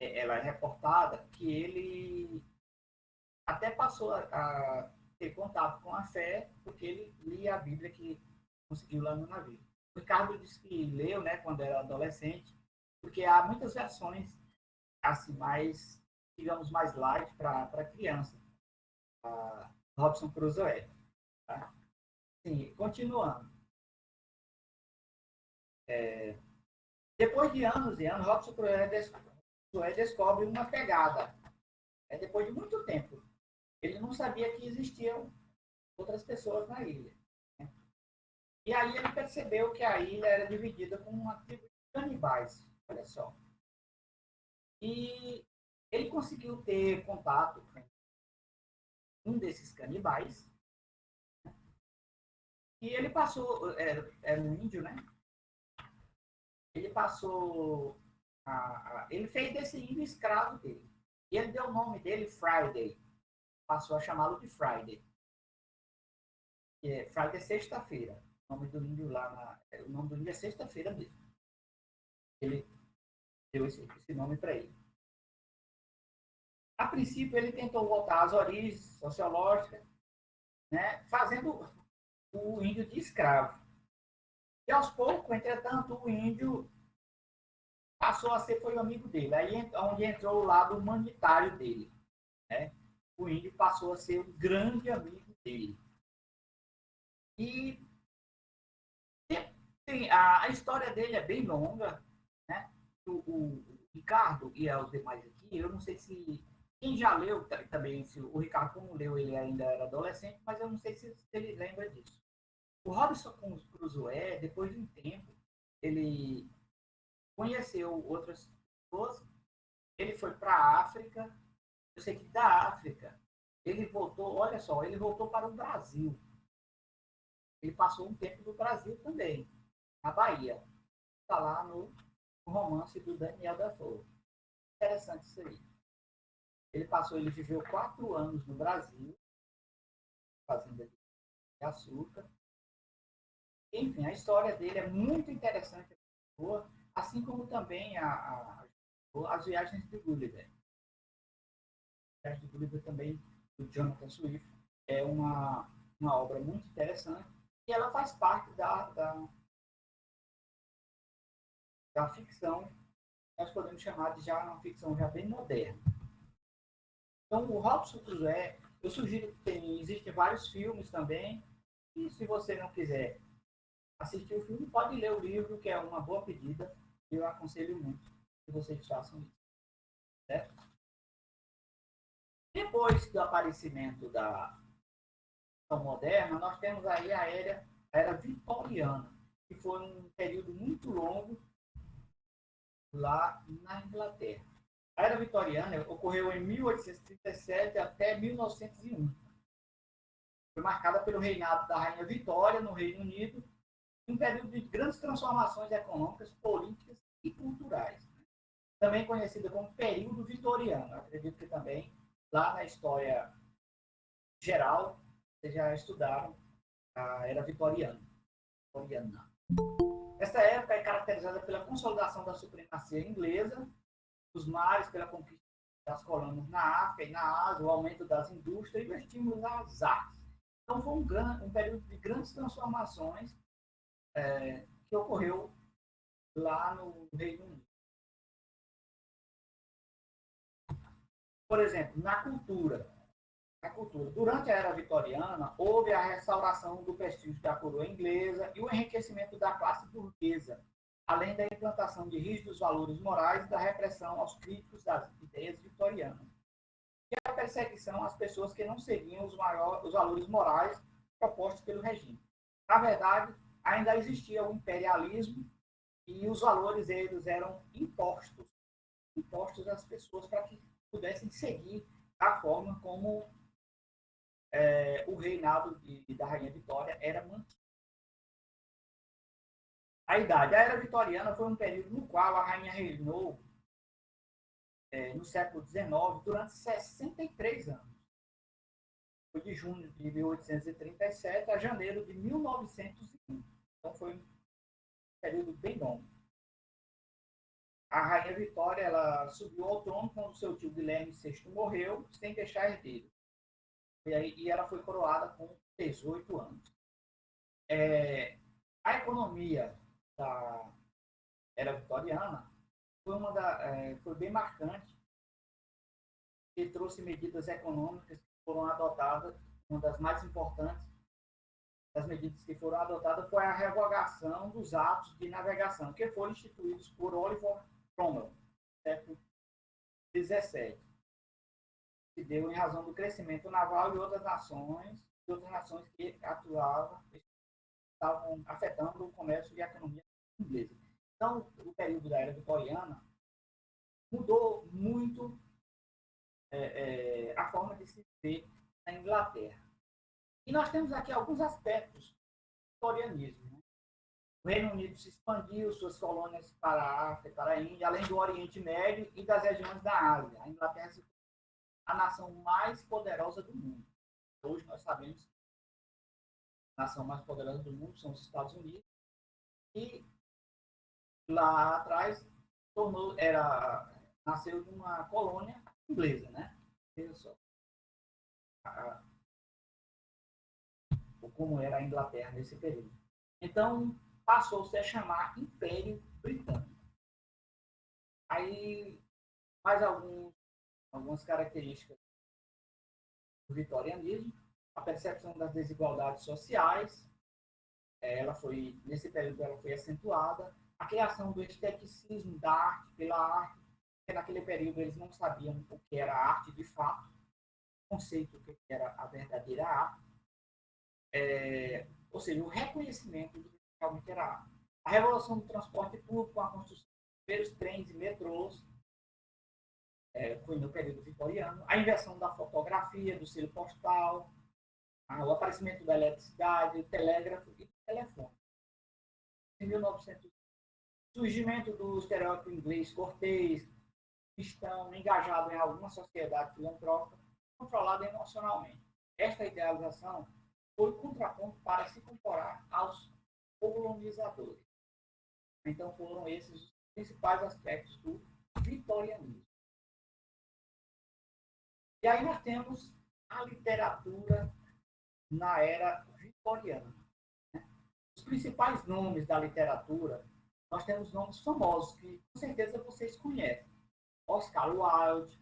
ela é reportada, que ele até passou a ter contato com a fé, porque ele lia a Bíblia que conseguiu lá no navio. O Ricardo disse que leu, né, quando era adolescente, porque há muitas versões assim mais, digamos, mais light para criança. Robson Crusoe. Tá? Sim, continuando. Depois de anos e anos, Robson Crusoe descobre uma pegada. Depois de muito tempo. Ele não sabia que existiam outras pessoas na ilha. Né? E aí ele percebeu que a ilha era dividida com uma tribo de canibais. Olha só. E ele conseguiu ter contato com um desses canibais. Né? E ele passou, era um índio, né? Ele passou, ele fez desse índio escravo dele. E ele deu o nome dele Friday. Passou a chamá-lo de Friday. Friday é sexta-feira. O nome do índio o nome do índio é sexta-feira mesmo. Ele deu esse nome para ele. A princípio, ele tentou voltar às origens sociológicas, né, fazendo o índio de escravo. E aos poucos, entretanto, o índio passou a ser, foi o amigo dele. Aí onde entrou o lado humanitário dele. Né? O índio passou a ser um grande amigo dele. E a história dele é bem longa. Né? O Ricardo e os demais aqui, eu não sei se quem já leu também, se o Ricardo, como leu, ele ainda era adolescente, mas eu não sei se ele lembra disso. O Robson Crusoe, depois de um tempo, ele conheceu outras pessoas, ele foi para a África, eu sei que da África, ele voltou, olha só, ele voltou para o Brasil. Ele passou um tempo no Brasil também, na Bahia. Está lá no romance do Daniel Defoe. Interessante isso aí. Ele viveu 4 anos no Brasil, fazenda de açúcar. Enfim, a história dele é muito interessante, assim como também as viagens de Gulliver. A viagem de Gulliver também, do Jonathan Swift, é uma obra muito interessante e ela faz parte da ficção, nós podemos chamar de já uma ficção já bem moderna. Então, o Robson Crusoe, eu sugiro que existem vários filmes também, e se você não quiser assistir o filme, pode ler o livro, que é uma boa pedida, e eu aconselho muito que vocês façam isso. Certo? Depois do aparecimento da ficção moderna, nós temos aí a era vitoriana, que foi um período muito longo lá na Inglaterra. A era vitoriana ocorreu em 1837 até 1901. Foi marcada pelo reinado da Rainha Vitória no Reino Unido, um período de grandes transformações econômicas, políticas e culturais. Também conhecida como período vitoriano. Eu acredito que também, lá na história geral, vocês já estudaram a Era Vitoriana. Essa época é caracterizada pela consolidação da supremacia inglesa, dos mares, pela conquista das colônias na África e na Ásia, o aumento das indústrias e o estímulo às artes. Então, foi um período de grandes transformações que ocorreu lá no Reino Unido. Por exemplo, na cultura. Durante a Era Vitoriana, houve a restauração do prestígio da coroa inglesa e o enriquecimento da classe burguesa, além da implantação de rígidos valores morais e da repressão aos críticos das ideias vitorianas. E a perseguição às pessoas que não seguiam os valores morais propostos pelo regime. Na verdade, ainda existia o imperialismo e os valores eles eram impostos às pessoas para que pudessem seguir a forma como o reinado da Rainha Vitória era mantido. A Era Vitoriana foi um período no qual a rainha reinou no século XIX durante 63 anos. Foi de junho de 1837 a janeiro de 1901. Então foi um período bem longo. A Rainha Vitória ela subiu ao trono quando seu tio Guilherme VI morreu, sem deixar herdeiro. E ela foi coroada com 18 anos. A economia da Era Vitoriana foi bem marcante e trouxe medidas econômicas que foram adotadas. Uma das mais importantes das medidas que foram adotadas foi a revogação dos atos de navegação, que foram instituídos por Oliver Cromwell, no século XVII. Se deu em razão do crescimento naval e outras nações que estavam afetando o comércio e a economia inglesa. Então, o período da Era Vitoriana mudou muito a forma de se viver na Inglaterra. E nós temos aqui alguns aspectos do vitorianismo. Né? O Reino Unido se expandiu, suas colônias para a África, para a Índia, além do Oriente Médio e das regiões da Ásia. A Inglaterra se tornou a nação mais poderosa do mundo. Hoje nós sabemos que a nação mais poderosa do mundo são os Estados Unidos. E lá atrás nasceu de uma colônia inglesa, né? Veja só. Como era a Inglaterra nesse período. Então, passou-se a chamar Império Britânico. Aí, mais algumas características do vitorianismo, a percepção das desigualdades sociais, nesse período ela foi acentuada, a criação do esteticismo da arte pela arte, porque naquele período eles não sabiam o que era arte de fato, o conceito do que era a verdadeira arte, ou seja, o reconhecimento do que realmente era arte. A revolução do transporte público, com a construção dos primeiros trens e metrôs, foi no período vitoriano, a invenção da fotografia, do selo postal, o aparecimento da eletricidade, o telégrafo e o telefone. Em 1900, surgimento do estereótipo inglês cortês, cristão, engajado em alguma sociedade filantrópica, controlado emocionalmente. Esta idealização foi o contraponto para se comparar aos colonizadores. Então foram esses os principais aspectos do vitorianismo. E aí nós temos a literatura na era vitoriana. Os principais nomes da literatura, nós temos nomes famosos que com certeza vocês conhecem. Oscar Wilde,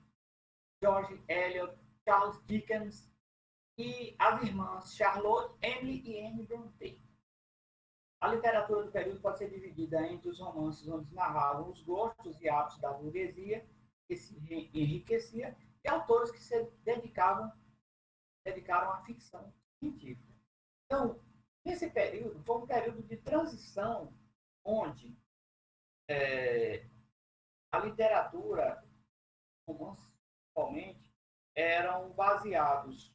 George Eliot, Charles Dickens e as irmãs Charlotte, Emily e Anne Brontë. A literatura do período pode ser dividida entre os romances onde narravam os gostos e hábitos da burguesia, que se enriquecia, e autores que se dedicaram à ficção científica. Então, esse período foi um período de transição onde a literatura, principalmente, eram baseados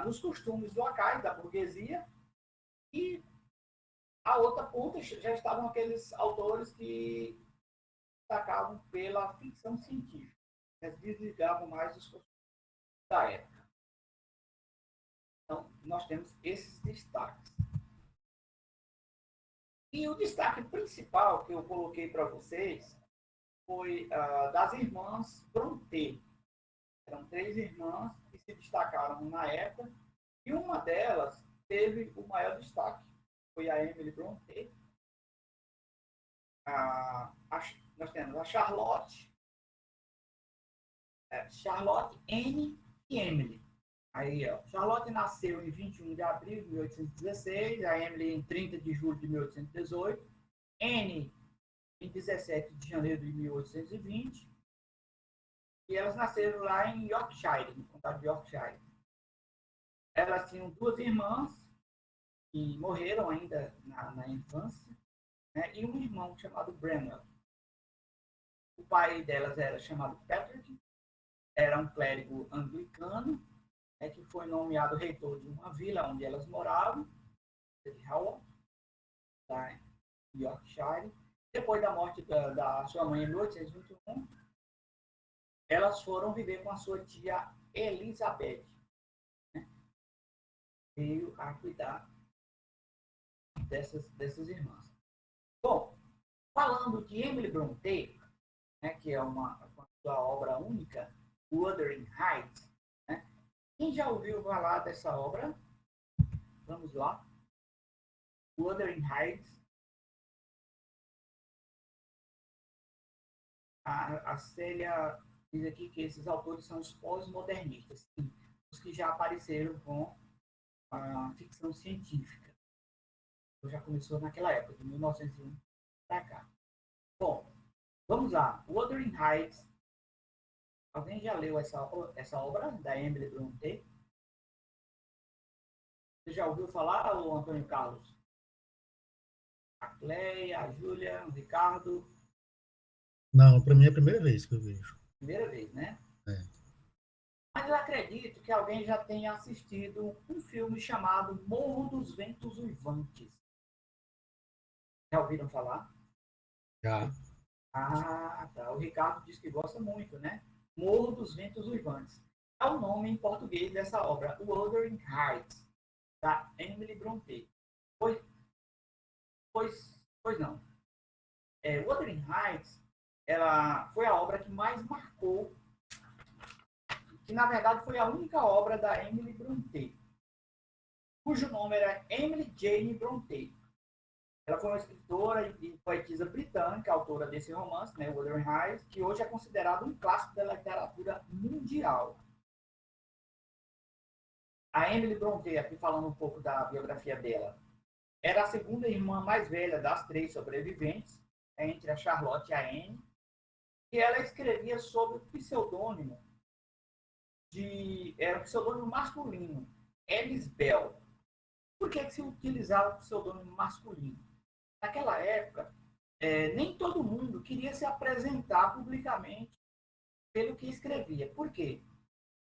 nos costumes locais da burguesia e a outra ponta já estavam aqueles autores que destacavam pela ficção científica. Eles desligavam mais dos costumes da época. Então, nós temos esses destaques. E o destaque principal que eu coloquei para vocês foi das irmãs Brontë. Eram 3 irmãs que se destacaram na época, e uma delas teve o maior destaque, foi a Emily Brontë. Nós temos a Charlotte, Anne e Emily. Aí, ó, Charlotte nasceu em 21 de abril de 1816, a Emily em 30 de julho de 1818, Anne em 17 de janeiro de 1820, e elas nasceram lá em Yorkshire, no condado de Yorkshire. Elas tinham 2 irmãs que morreram ainda na infância, né, e um irmão chamado Bramwell. O pai delas era chamado Patrick, era um clérigo anglicano, que foi nomeado reitor de uma vila onde elas moravam, de Howell, lá em Yorkshire. Depois da morte da sua mãe em 1821, elas foram viver com a sua tia Elizabeth, né? Veio a cuidar dessas irmãs. Bom, falando de Emily Brontë, né, que é uma sua obra única, Wuthering Heights, né? Quem já ouviu falar dessa obra? Vamos lá. Wuthering Heights. A Célia diz aqui que esses autores são os pós-modernistas, os que já apareceram com a ficção científica. Já começou naquela época, de 1901 para cá. Bom, vamos lá. Wuthering Heights. Alguém já leu essa obra da Emily Brontë? Você já ouviu falar, o Antônio Carlos? A Cleia, a Júlia, o Ricardo? Não, para mim é a primeira vez que eu vejo. Primeira vez, né? É. Mas eu acredito que alguém já tenha assistido um filme chamado Morro dos Ventos Uivantes. Já ouviram falar? Já. Ah, tá. O Ricardo diz que gosta muito, né? Morro dos Ventos Uivantes. É o nome em português dessa obra, Wuthering Heights, da Emily Brontë. Pois não. Wuthering Heights, ela foi a obra que mais marcou, que na verdade foi a única obra da Emily Brontë, cujo nome era Emily Jane Brontë. Ela foi uma escritora e poetisa britânica, autora desse romance, né, Wuthering Heights, que hoje é considerado um clássico da literatura mundial. A Emily Brontë, aqui falando um pouco da biografia dela, era a segunda irmã mais velha das 3 sobreviventes, entre a Charlotte e a Anne, e ela escrevia sob o pseudônimo era um pseudônimo masculino, Alice Bell. Por que se utilizava o pseudônimo masculino? Naquela época, nem todo mundo queria se apresentar publicamente pelo que escrevia. Por quê?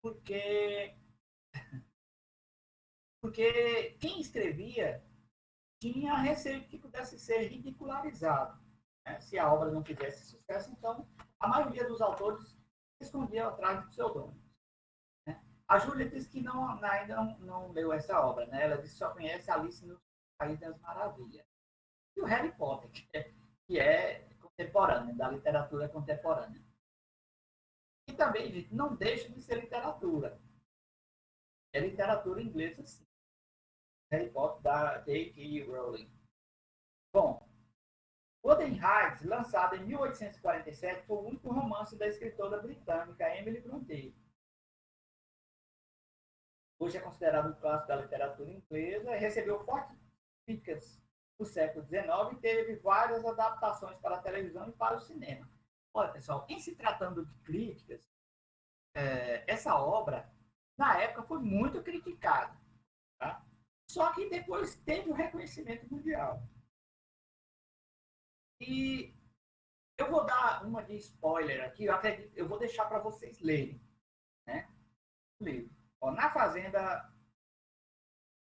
Porque quem escrevia tinha receio de que pudesse ser ridicularizado, né? Se a obra não fizesse sucesso, então a maioria dos autores escondia atrás de pseudônimos, né? A Júlia disse que ainda não leu essa obra, né? Ela disse que só conhece Alice no País das Maravilhas. E o Harry Potter, que é contemporâneo, da literatura contemporânea. E também, gente, não deixa de ser literatura. É literatura inglesa, sim. Harry Potter, da J.K. Rowling. Bom, Wuthering Heights, lançado em 1847, foi o único romance da escritora britânica Emily Brontë. Hoje é considerado um clássico da literatura inglesa e recebeu fortes críticas no século XIX e teve várias adaptações para a televisão e para o cinema. Olha, pessoal, em se tratando de críticas, essa obra, na época, foi muito criticada. Tá? Só que depois teve o reconhecimento mundial. E eu vou dar uma de spoiler aqui, eu vou deixar para vocês lerem, né? O livro. Ó, na Fazenda,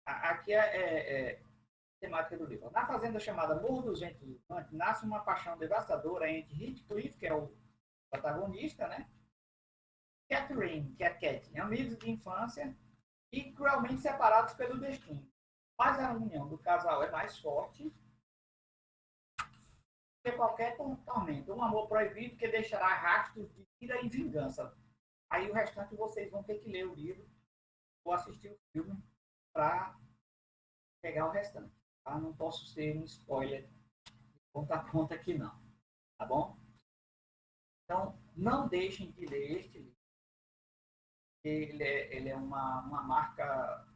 aqui é temática do livro. Na fazenda chamada Morro dos Ventos Uivantes, nasce uma paixão devastadora entre Heathcliff, que é o protagonista, né? Catherine, que é a Cat, amigos de infância, e cruelmente separados pelo destino. Mas a união do casal é mais forte que qualquer tormento. Um amor proibido que deixará rastros de ira e vingança. Aí o restante vocês vão ter que ler o livro ou assistir o filme para pegar o restante. Tá? Não posso ser um spoiler de ponta a ponta aqui não. Tá bom? Então, não deixem de ler este livro. Ele é uma marca...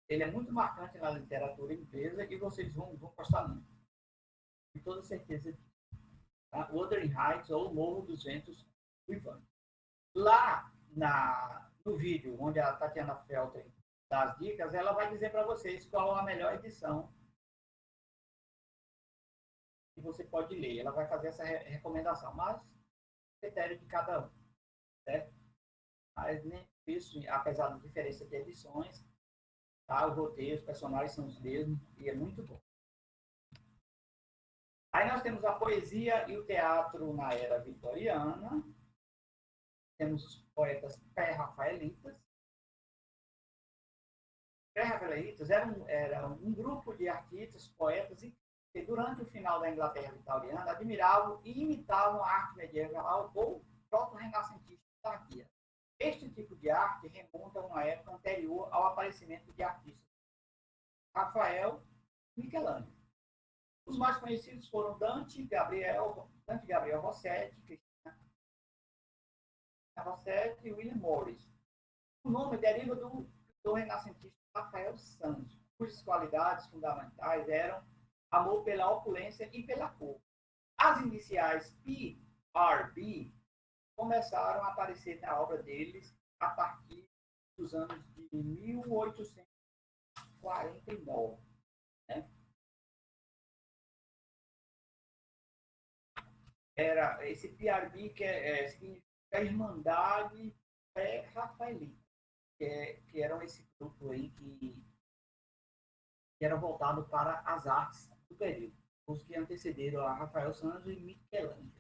Ele é muito marcante na literatura inglesa e vocês vão gostar muito. Com toda certeza. Tá? Wuthering Heights ou Morro dos Ventos Uivantes. Lá no vídeo, onde a Tatiana Felter dá as dicas, ela vai dizer para vocês qual a melhor edição que você pode ler. Ela vai fazer essa recomendação, mas critério de cada um, certo? Mas nem isso, apesar da diferença de edições, tá? O roteiro, os personagens são os mesmos e é muito bom. Aí nós temos a poesia e o teatro na era vitoriana. Temos os poetas pré-rafaelitas. Pré-rafaelitas era um grupo de artistas, poetas, que durante o final da Inglaterra vitoriana admiravam e imitavam a arte medieval ou proto-renascentista tardia. Este tipo de arte remonta a uma época anterior ao aparecimento de artistas Rafael e Michelangelo. Os mais conhecidos foram Dante Gabriel Rossetti, Cristina Rossetti e William Morris. O nome deriva do renascentista Rafael Santos, cujas qualidades fundamentais eram amor pela opulência e pela cor. As iniciais PRB começaram a aparecer na obra deles a partir dos anos de 1849. Né? Era esse PRB que significa Irmandade Pré-Rafaelita, que eram esse grupo aí que era voltado para as artes do período, os que antecederam a Rafael Santos e Michelangelo.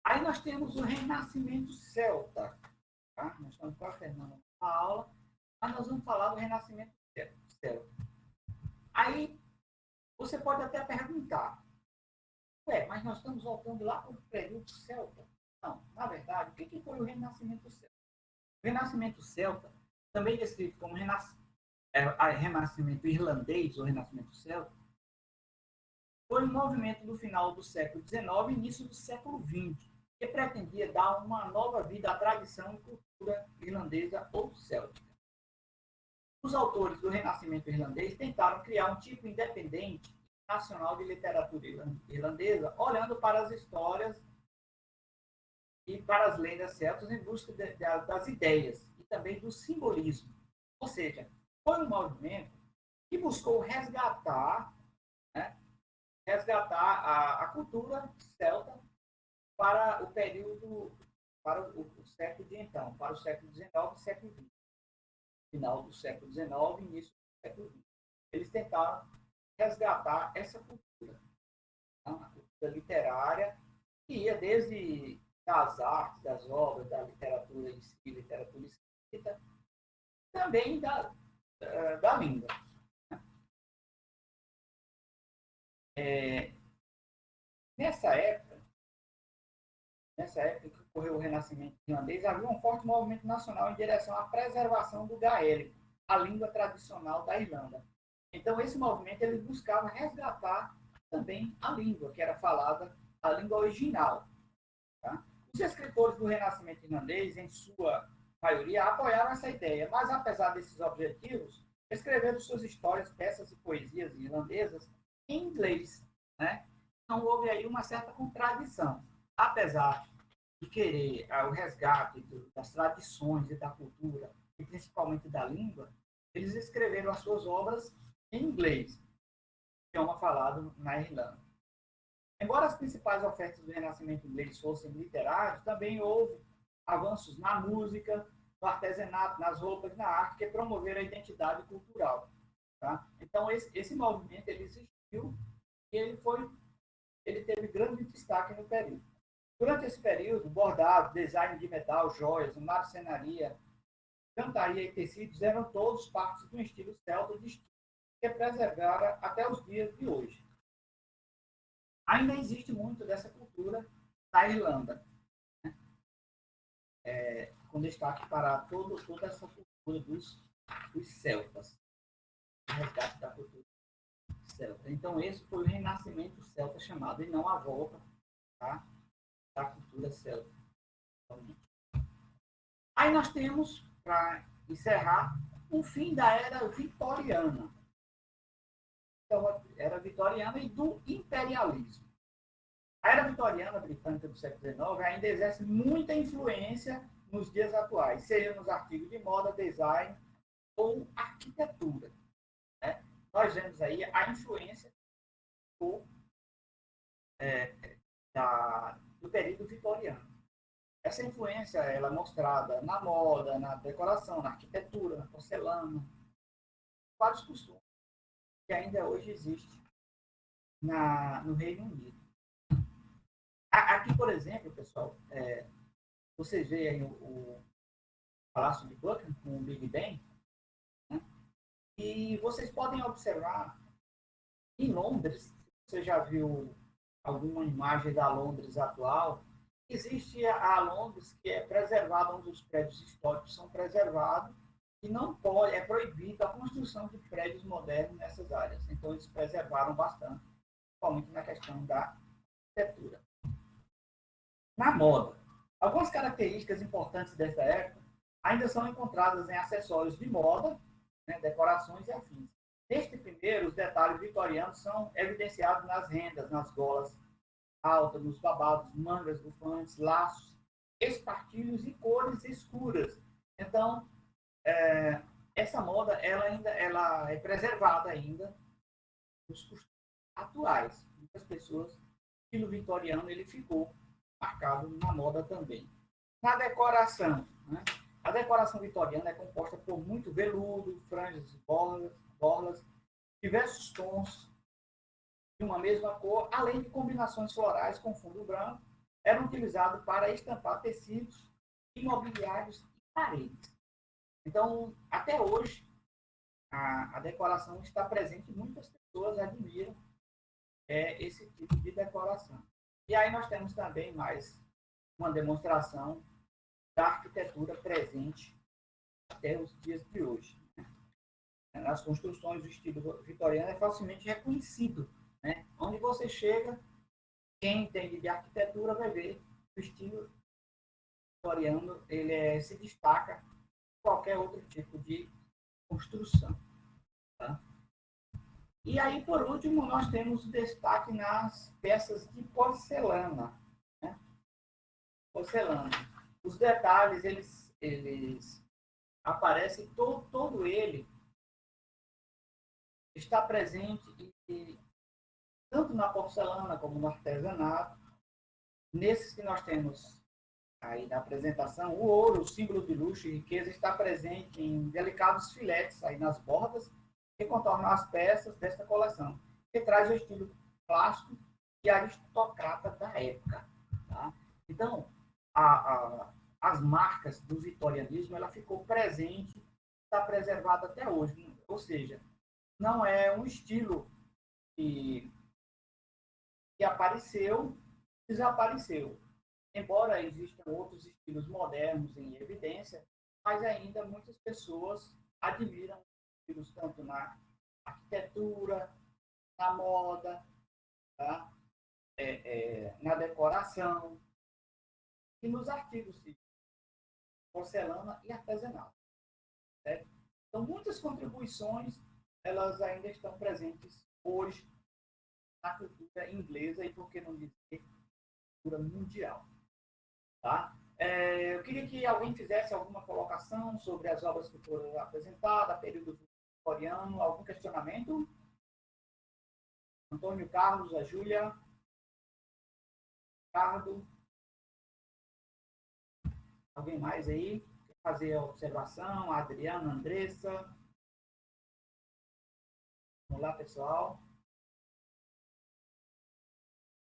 Aí nós temos o Renascimento Celta. Tá? Nós estamos com a Fernanda na aula, mas nós vamos falar do Renascimento Celta. Aí você pode até perguntar, mas nós estamos voltando lá para o período celta? Não, na verdade, o que foi o Renascimento Celta? O Renascimento Celta, também descrito como Renascimento Irlandês ou Renascimento Celta, foi um movimento do final do século XIX e início do século XX, que pretendia dar uma nova vida à tradição e cultura irlandesa ou céltica. Os autores do Renascimento Irlandês tentaram criar um tipo independente nacional de literatura irlandesa, olhando para as histórias e para as lendas celtas em busca das ideias e também do simbolismo. Ou seja, foi um movimento que buscou resgatar a cultura celta para o período, para o século de então, para o século XIX e século XX. Final do século XIX e início do século XX. Eles tentaram resgatar essa cultura, tá? A cultura literária, que ia desde das artes, das obras, da literatura em si, literatura escrita, também da língua. Nessa época que ocorreu o Renascimento irlandês, havia um forte movimento nacional em direção à preservação do gaélico, a língua tradicional da Irlanda. Então, esse movimento ele buscava resgatar também a língua que era falada, a língua original. Tá? Os escritores do Renascimento irlandês, em sua maioria, apoiaram essa ideia, mas, apesar desses objetivos, escreveram suas histórias, peças e poesias irlandesas em inglês. Né? Então, houve aí uma certa contradição. Apesar de querer o resgate das tradições e da cultura, e principalmente da língua, eles escreveram as suas obras em inglês, idioma falado na Irlanda. Embora as principais ofertas do Renascimento inglês fossem literárias, também houve avanços na música, no artesanato, nas roupas, na arte, que promoveram a identidade cultural. Tá? Então, esse movimento ele existiu e ele teve grande destaque no período. Durante esse período, bordado, design de metal, joias, marcenaria, cantaria e tecidos eram todos partes de um estilo celta distinto, que preservara até os dias de hoje. Ainda existe muito dessa cultura na Irlanda, com destaque para toda essa cultura dos celtas, o resgate da cultura celta. Então, esse foi o renascimento celta chamado, e não a volta, tá, da cultura celta. Aí nós temos, para encerrar, o fim da era vitoriana. Então, era vitoriana e do imperialismo. A era vitoriana britânica do século XIX ainda exerce muita influência nos dias atuais, seja nos artigos de moda, design ou arquitetura. Né? Nós vemos aí a influência do período vitoriano. Essa influência ela é mostrada na moda, na decoração, na arquitetura, na porcelana, vários costumes que ainda hoje existem no Reino Unido. Aqui, por exemplo, pessoal, vocês veem aí o Palácio de Buckingham com o Big Ben, né? E vocês podem observar em Londres, você já viu alguma imagem da Londres atual, existe a Londres que é preservada, onde os prédios históricos são preservados, e não pode, é proibida a construção de prédios modernos nessas áreas. Então, eles preservaram bastante, principalmente na questão da arquitetura. Na moda, algumas características importantes desta época ainda são encontradas em acessórios de moda, né, decorações e afins. Neste primeiro, os detalhes vitorianos são evidenciados nas rendas, nas golas altas, nos babados, mangas bufantes, laços, espartilhos e cores escuras. Então, essa moda ela é preservada ainda nos costumes atuais. Muitas pessoas, o estilo vitoriano ele ficou marcado na moda também. Na decoração, né? A decoração vitoriana é composta por muito veludo, franjas e borlas, diversos tons de uma mesma cor, além de combinações florais com fundo branco, eram utilizados para estampar tecidos, imobiliários e paredes. Então, até hoje, a decoração está presente e muitas pessoas admiram esse tipo de decoração. E aí nós temos também mais uma demonstração da arquitetura presente até os dias de hoje. Nas construções do estilo vitoriano é facilmente reconhecido. Né? Onde você chega, quem entende de arquitetura vai ver o estilo vitoriano ele se destaca de qualquer outro tipo de construção. Tá? E aí, por último, nós temos destaque nas peças de porcelana. Né? Porcelana. Os detalhes, eles aparecem, todo ele está presente tanto na porcelana como no artesanato. Nesses que nós temos aí na apresentação, o ouro, o símbolo de luxo e riqueza, está presente em delicados filetes aí nas bordas que contornam as peças desta coleção, que traz o estilo clássico e aristocrata da época. Tá? Então, as marcas do vitorianismo ela ficou presente, está preservada até hoje. Ou seja, não é um estilo que apareceu, desapareceu. Embora existam outros estilos modernos em evidência, mas ainda muitas pessoas admiram estilos tanto na arquitetura, na moda, tá? Na decoração e nos artigos de porcelana e artesanato. Certo? Então, muitas contribuições elas ainda estão presentes hoje na cultura inglesa e, por que não dizer, cultura mundial. Tá? Eu queria que alguém fizesse alguma colocação sobre as obras que foram apresentadas, período vitoriano, algum questionamento? Antônio Carlos, a Júlia, Ricardo, alguém mais aí? Quer fazer a observação? A Adriana, a Andressa? Vamos lá, pessoal.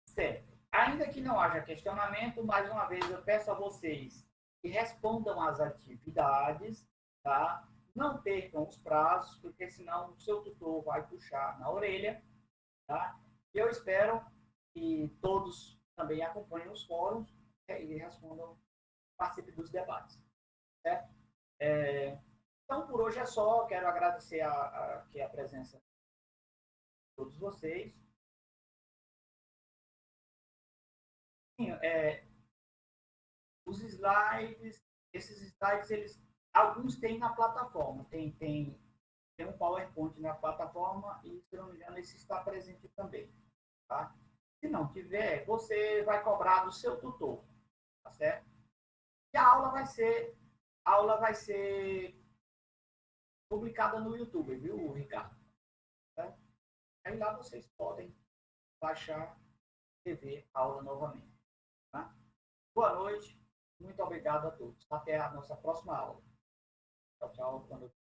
Certo. Ainda que não haja questionamento, mais uma vez eu peço a vocês que respondam às atividades tá? Não percam os prazos, porque senão o seu tutor vai puxar na orelha, tá? E eu espero que todos também acompanhem os fóruns, né, e respondam, participem dos debates, certo? Então, por hoje é só. Quero agradecer aqui a presença de todos vocês. Os slides, esses slides, alguns têm na plataforma. Tem um PowerPoint na plataforma e, se não me engano, esse está presente também. Tá? Se não tiver, você vai cobrar do seu tutor. Tá certo? E a aula vai ser publicada no YouTube, viu, Ricardo? Tá? Aí lá vocês podem baixar e ver a aula novamente. Tá? Boa noite, muito obrigado a todos. Até a nossa próxima aula. Tchau, tchau. Boa noite.